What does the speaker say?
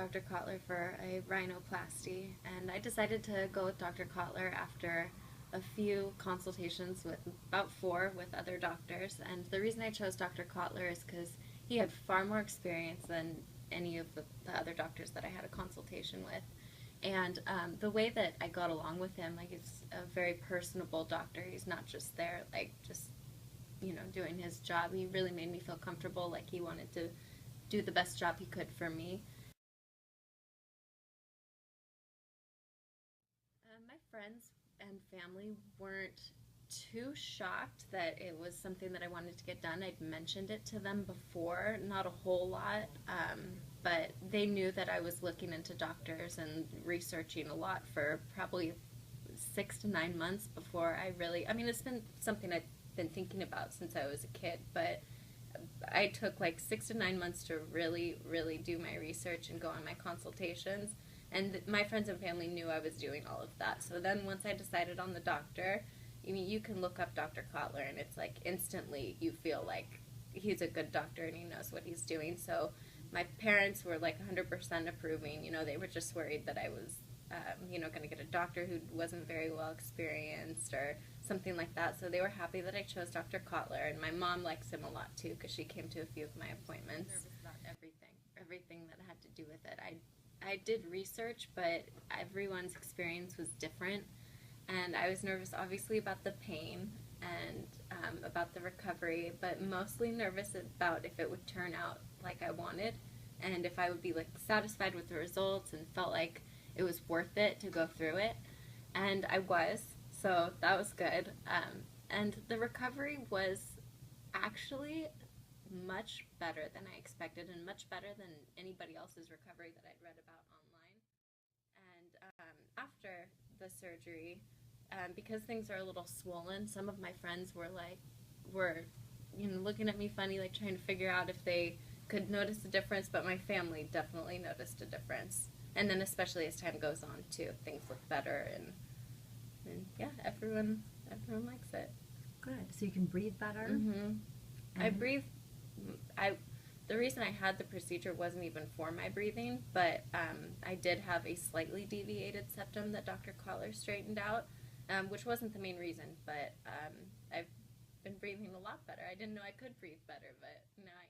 Dr. Kotler for a rhinoplasty, and I decided to go with Dr. Kotler after a few consultations with about four with other doctors. And the reason I chose Dr. Kotler is because he had far more experience than any of the other doctors that I had a consultation with. And the way that I got along with him, like, he's a very personable doctor. He's not just there, like, just, doing his job. He really made me feel comfortable, like he wanted to do the best job he could for me. My friends and family weren't too shocked that it was something that I wanted to get done. I'd mentioned it to them before, not a whole lot, but they knew that I was looking into doctors and researching a lot for probably 6 to 9 months before I really, I mean, it's been something I've been thinking about since I was a kid, but I took like 6 to 9 months to really, really do my research and go on my consultations. And my friends and family knew I was doing all of that. So then once I decided on the doctor, I mean, you can look up Dr. Kotler and it's like instantly you feel like he's a good doctor and he knows what he's doing. So my parents were like 100% approving. They were just worried that I was, going to get a doctor who wasn't very well experienced or something like that. So they were happy that I chose Dr. Kotler. And my mom likes him a lot too because she came to a few of my appointments. I was nervous about everything that had to do with it. I did research, but everyone's experience was different. And I was nervous, obviously, about the pain and about the recovery, but mostly nervous about if it would turn out like I wanted and if I would be like satisfied with the results and felt like it was worth it to go through it. And I was, so that was good. And the recovery was actually much better than I expected and much better than anybody else's recovery that I'd read about online. And after the surgery, because things are a little swollen, some of my friends were looking at me funny, like trying to figure out if they could notice a difference, but my family definitely noticed a difference. And then especially as time goes on too, things look better and yeah, everyone likes it. Good. So you can breathe better? Mm-hmm. I breathe. I The reason I had the procedure wasn't even for my breathing, but I did have a slightly deviated septum that Dr. Collar straightened out, which wasn't the main reason, but I've been breathing a lot better. I didn't know I could breathe better, but now I